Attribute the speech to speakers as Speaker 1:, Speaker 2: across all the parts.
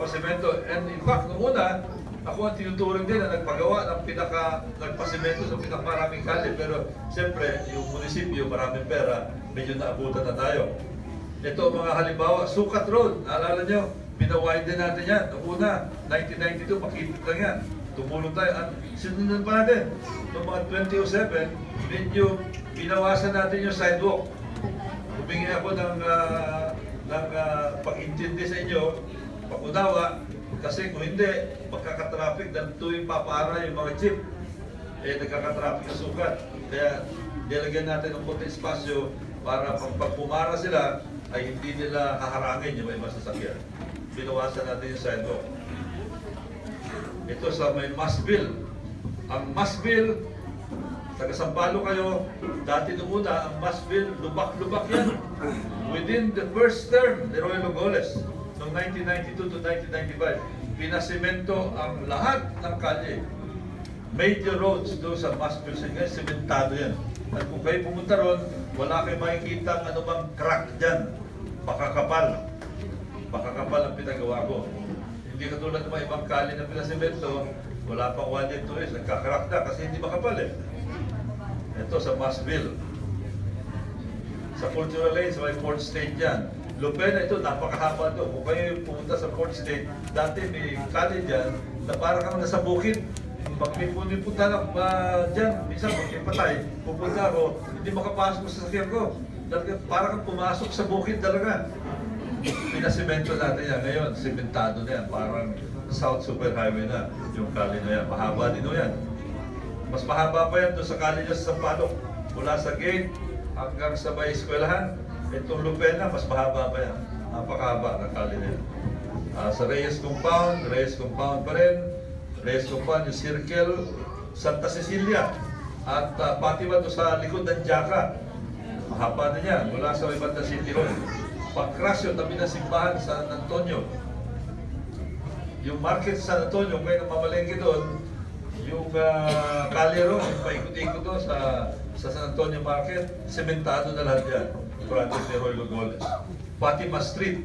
Speaker 1: papasimento. And in fact, noong una, ako ang tinuturing din na nagpagawa ng nagpasimento sa pinakamaraming kalye. Pero siyempre, yung munisipyo, maraming pera, medyo naabutan na tayo. Ito mga halimbawa, Sukat Road, naalala nyo, pinawiden natin yan. Noong una, 1992, makikita lang yan. Tumulong tayo. At sinunod pa natin. Noong mga 2007, medyo binawasan natin yung sidewalk. Humingi ako ng pag-intindi sa inyo, pag-unawa, kasi kung hindi, magkakatraffic dahil tuwing papaara yung mga jeep, nagkakatraffic sa Sukat. Kaya nilagyan natin ng konti espasyo para pag pumara sila, ay hindi nila haharangin yung iba sasakyan. Binawasan natin yung sidewalk. Ito sa may Masville. Ang Masville, taga Sampalo kayo, dati noong una, ang Masville, lubak-lubak yan. Within the first term ni Roy Logoles, noong 1992 to 1995, pinasemento ang lahat ng kalye. Major roads doon sa Masville, sementado yan. At kung kayo pumunta ron, wala kayo makikita ang anumang crack dyan. Pakakapal. Pakakapal ang pinagawa ko. Hindi katulad ng mga ibang kalye na pinasemento, wala pang 1 year, 2 years, nagkakrak na kasi hindi makapal eh. Ito sa Masville. Sa Cultural Lane, sa may Port State yan. Lupena, ito, napakahaba ito. Kung kayo pumunta sa Port State, dati may kalye dyan na parang kang nasa bukid. Pag may punta na dyan, minsan pag may patay, pupunta ako, hindi makapasok sa sasakyan ko. Parang kang pumasok sa bukid talaga. Pinasemento natin yan. Ngayon, sementado na yan. Parang South Superhighway na yung kalye na yan. Mahaba din o yan. Mas mahaba pa yan doon sa kalye niya sa Sampaloc. Mula sa gate hanggang sa may eskwelahan. Itong Lupena, mas mahaba pa yan. Napakahaba ng kalye na yan. Sa Reyes Compound pa rin. Reyes Compound, yung Circle, Santa Cecilia. At pati ba doon sa likod ng Jaka. Mahaba din yan. Mula sa Ibanda City Road. Pag-crash yun, tabi ng simbahan sa San Antonio. Yung market sa San Antonio, kung kayo namamalengke doon, yung kalye road, paikot-ikot doon sa San Antonio Market, sementado na lahat yan. Project ni Roy Logoles. Fatima Street,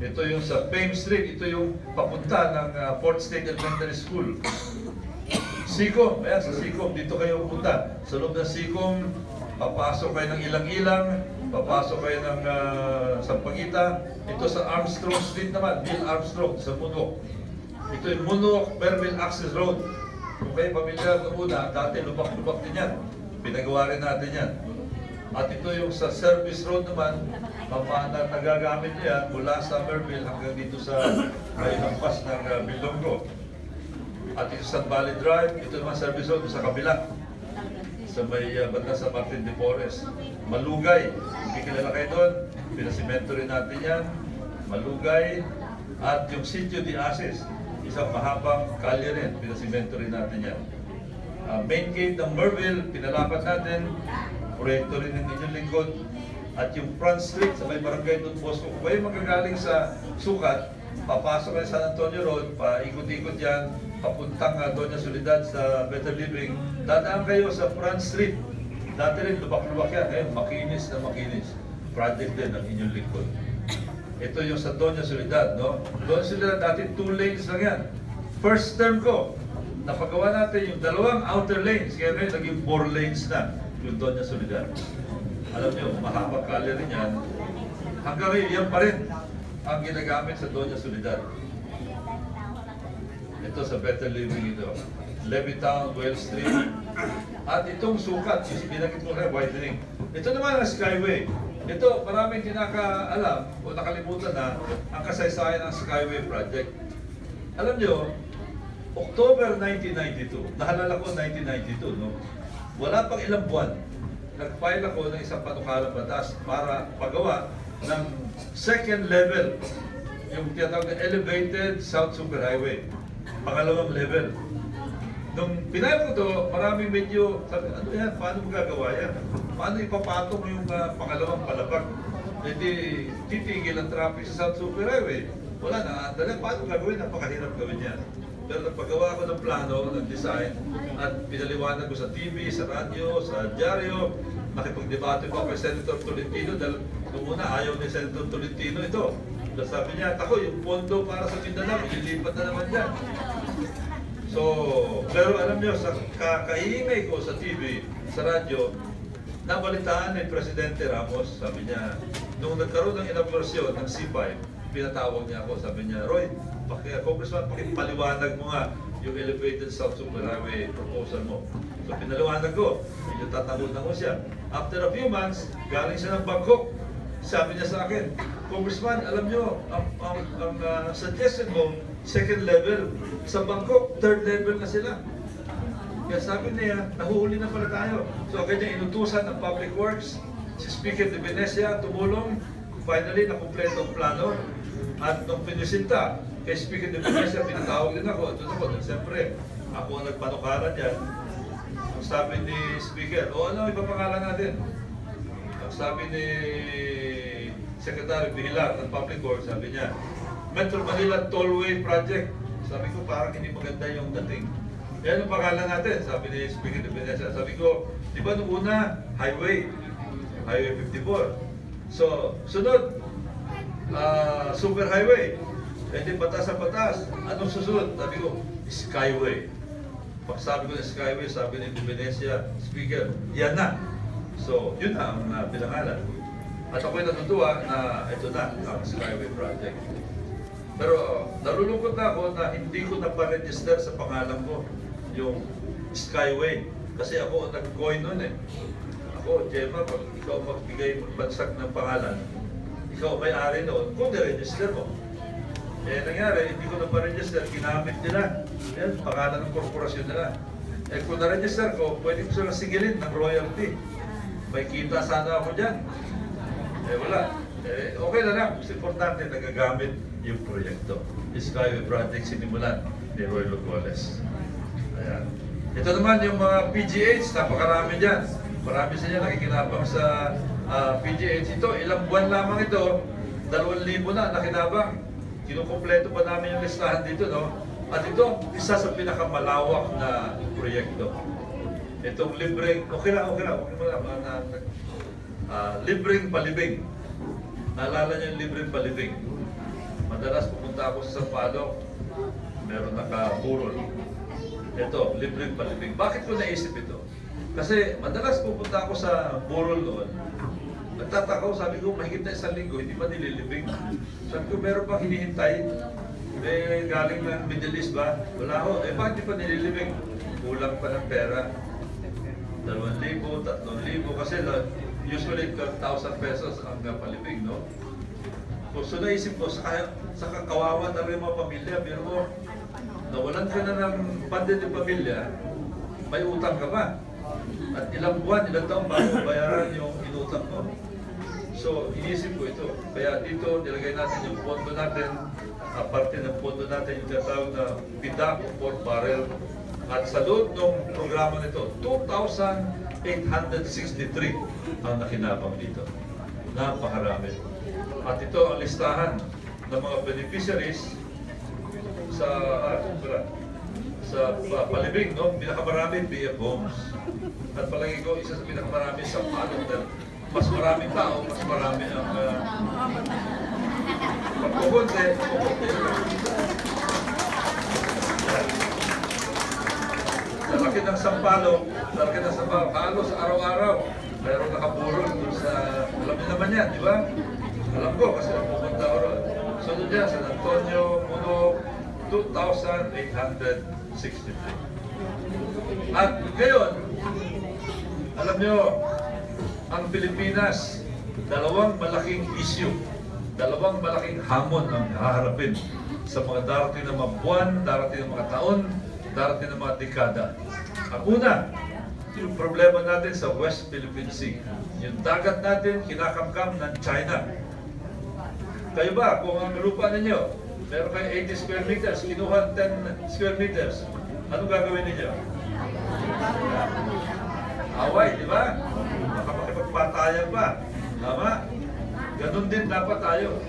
Speaker 1: ito yung sa Fame Street, ito yung papunta ng Port State Elementary School. Sikom, ayan sa Sikom, dito kayo pupunta. Sa loob ng Sikom, papasok kayo ng ilang-ilang, papasok kayo ng Sampaguita. Ito sa Armstrong Street naman, Bill Armstrong, sa Munok. Ito yung Munok Perville Access Road. Kung kayo pamilyar na una, dati lubak-lubak din yan. Pinagawa rin natin yan. At ito yung sa Service Road naman, nagagamit niya mula sa Merville hanggang dito sa may lampas ng Bilongo. At ito sa Valley Drive, ito naman Service Road sa kabila. Sa may banda sa Martin de Porres. Malugay, hindi kilala kayo doon, pinasimento rin natin yan. Malugay, at yung Sitio de Asis, isang mahabang kalye rin, pinasimento rin natin yan. Main gate ng Merville, pinalapat natin, proyekto rin ng inyong lingkod. At yung Front Street sa may barangay Don Bosco, kung kayo magagaling sa Sukat, papasok kayo sa San Antonio Road, paikot-ikot yan, papuntang Doña Soledad sa Better Living, dadaan kayo sa Front Street. Dati rin, lubak-lubak yan. Ngayon, makinis na makinis. Project din ng inyong lingkod. Ito yung sa Doña Soledad, no? Doña Soledad, dati 2 lanes lang yan. First term ko, napagawa natin yung 2 outer lanes. Kaya ngayon, naging 4 lanes na yung Doña Soledad. Alam niyo, mahabang kalye rin yan. Hanggang ngayon, yan pa rin ang ginagamit sa Doña Soledad. Ito sa Better Living ito. Levittown, Well Street. At itong Sukat, binagit mo rin, widening. Ito naman ang Skyway. Ito, maraming kinakaalam o nakalimutan na ang kasaysayan ng Skyway Project. Alam nyo, October 1992, nahalala ko 1992, no? Wala pang ilang buwan, nag-file ako ng isang panukalang batas para pagawa ng second level, yung tinatawag na Elevated South Superhighway. Pangalawang level. Nung pinayang ko to, maraming medyo, sabi, ano yan, paano magagawa yan? Paano ipapatong yung pangalawang palapag? Hindi titigil ang traffic sa South Superhighway. Wala na, dali, paano gagawin? Napakahirap gawin yan. Pero nagpagawa ko ng plano, ng design, at pinaliwanag ko sa TV, sa radyo, sa dyaryo, nakipagdebate ko kay Senator Tolentino dahil nung una ayaw ni Senator Tolentino ito. Dahil sabi niya, ako, yung pondo para sa Mindanao, ililipat na naman yan. So, pero alam niyo, sa kakaingay ko sa TV, sa radyo, nabalitaan ni Presidente Ramos, sabi niya, nung nagkaroon ng inaugurasyon ng C5, pinatawag niya ako, sabi niya, Roy, Congressman, pakipaliwanag mo nga yung elevated South Superhighway proposal mo. So pinaliwanag ko, medyo tatagunan ko siya. After a few months, galing siya ng Bangkok. Sabi niya sa akin, Congressman, alam niyo, ang suggestion mo, second level. Sa Bangkok, third level na sila. Kaya sabi niya, nahuhuli na pala tayo. So kanya inutusan ng Public Works, si Speaker de Venecia, tumulong. Finally, nakumpleto ang plano. At nung pinisinta, kay Speaker de Venecia, pinatawag din ako. Doon ako, siyempre, ako ang nagpanukaran yan. Ang sabi ni Speaker, ano, ipapangalan natin? Ang sabi ni Secretary Bihilar ng Public Works, sabi niya, Metro Manila Tollway Project. Sabi ko, parang hindi maganda yung dating. Yan ang pangalan natin, sabi ni Speaker de Venecia. Sabi ko, di ba nung una, Highway 54. So, sunod, Super Highway. Hindi batas sa batas. Anong susunod? Sabi ko, Skyway. Pag sabi ko ng Skyway, sabi ni Venecia, Speaker, yan na. So, yun na ang pinangalan. At ako'y natutuwa na ito na ang Skyway Project. Pero nalulungkot na ako na hindi ko naparegister sa pangalan ko yung Skyway. Kasi ako nag-coin nun eh. Ako, Gemma, pag ikaw magbigay bagsak ng pangalan, ikaw may-ari noon, kung niregister mo. Eh, nangyari, hindi ko na pa-register, ginamit nila. Yan, pangalan ng korporasyon nila. Eh, kung na-register ko, pwede ko sila sigilin ng royalty. May kita sana ako dyan. Eh, wala. Eh, okay na lang. Mas importante, nagagamit yung proyekto. Yung Skyway Project, sinimulan ni Roy Locoles. Ayan. Ito naman yung mga PGH, napakarami dyan. Marami sa inyo nakikinabang sa PGH. Ito, ilang buwan lamang ito, 2,000 na nakinabang. Kinukompleto pa namin yung listahan dito, no? At ito, isa sa pinakamalawak na proyekto. Itong libreng, okay lang, libreng palibing. Naalala niyo yung libreng palibing? Madalas pupunta ako sa Sampaloc, meron nakaburol. Ito, libreng palibing. Bakit ko naisip ito? Kasi madalas pupunta ako sa burol noon. Nagtataka ko, sabi ko, mahigit na 1 linggo, hindi pa nililibing. Sabi ko, meron pang hinihintay. Eh, galing ng Middle East ba? Wala ko. Eh, bakit di pa nililibing? Kulang pa ng pera. 2,000, 3,000, kasi usually 12,000 pesos ang palibing, no? So naisip ko, sa kawawa talaga yung mga pamilya, pero mo, nawalan ka na ng funded yung pamilya, may utang ka pa. At ilang buwan, ilang taon bago bayaran yung inutang mo. So, inisip ko ito. Kaya dito, nilagay natin yung pondo natin, parte ng pondo natin yung tinatawag na PIDAC for barrel. At sa loob ng programa nito, 2,863 ang nakinabang dito. Napakarami. At ito ang listahan ng mga beneficiaries sa palibing, no? Pinakamarami, BF Homes. At palagi ko, isa sa pinakamarami sa Palong dahil mas maraming tao, mas marami ang pagkukunti. Lalaki ng Sampaloc, halos araw-araw, mayroon nakaburol dun sa, alam niyo naman yan, di ba? Alam ko kasi pupunta ako ron. Sunod yan, San Antonio, Puno, 2,863. At ngayon, alam nyo, ang Pilipinas, dalawang malaking issue, dalawang malaking hamon ang haharapin sa mga darating na mga buwan, darating na mga taon, darating na mga dekada. Ang una, yung problema natin sa West Philippine Sea. Yung dagat natin, kinakamkam ng China. Kayo ba, kung ang lupa ninyo, meron kayo 80 square meters, kinuha 10 square meters, anong gagawin ninyo? Away, di ba? Makapagpatayan pa. Tama? Ganun din dapat tayo.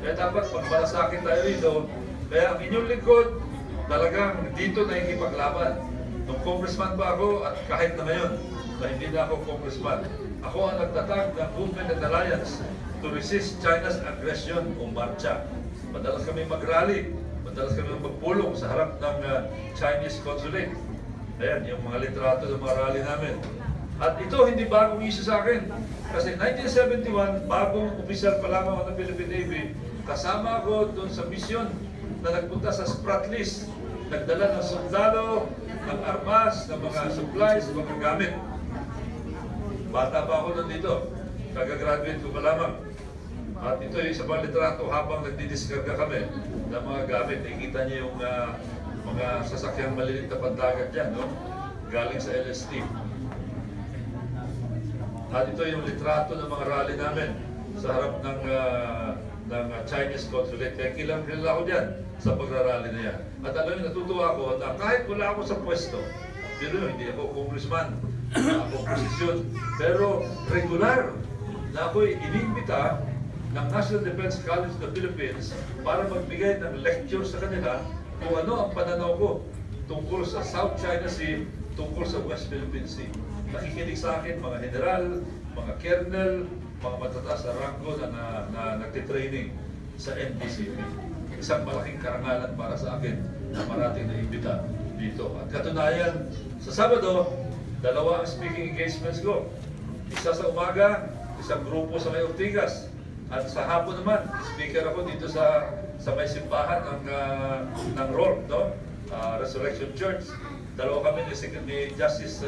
Speaker 1: Kaya dapat pagmalasakit tayo dito. Kaya ang inyong lingkod, talagang dito na ikipaglaban. Nung congressman pa ako, at kahit na ngayon, na hindi na ako congressman, ako ang nagtatag ng Movement and Alliance to resist China's aggression o marcha. Madalas kami mag-rally, madalas kami magpulong sa harap ng Chinese consulate. Ayan, yung mga litrato ng mga rally namin. At ito hindi bagong issue sa akin. Kasi 1971, bagong opisyal pa lamang ako ng Philippine Navy, kasama ako doon sa misyon na nagpunta sa Spratlys, nagdala ng sundalo, ng armas, ng mga supplies, mga gamit. Bata pa ako doon dito. Kagagraduate ko pa lamang. At ito yung sa mga litrato habang nagdidiskarga kami ng mga gamit. Nakikita niyo yung mga sasakyang maliliit na pandagat dyan, no? Galing sa LST. At ito yung litrato ng mga rally namin sa harap ng Chinese consulate. Kaya kilala ako dyan sa pagrarally na yan. At alam niyo, natutuwa ako na kahit wala ako sa pwesto, pero hindi ako congressman, ako posisyon, pero regular na ako'y inimbita ng National Defense College of the Philippines para magbigay ng lecture sa kanila kung ano ang pananaw ko tungkol sa South China Sea, tungkol sa West Philippine Sea. Nakikinig sa akin mga general, mga colonel, mga matataas na ranggo na nagtitraining sa NDCP. Isang malaking karangalan para sa akin na marating na imbita dito. At katunayan, sa Sabado, 2 ang speaking engagements ko. Isa sa umaga, isang grupo sa May Ortigas. At sa hapon naman, speaker ako dito sa may simbahan ng ROR, no? Resurrection Church. Dalawa kami ni Justice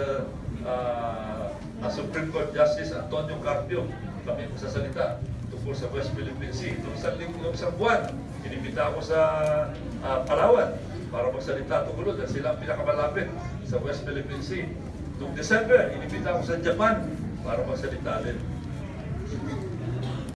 Speaker 1: Supreme Court Justice Antonio Carpio. Kami magsasalita tungkol sa West Philippine Sea. Noong isang buwan, inimbita ako sa Palawan para magsalita tungkol dahil sila ang pinakamalapit sa West Philippine Sea. Noong December, inimbita ako sa Japan para magsalita din.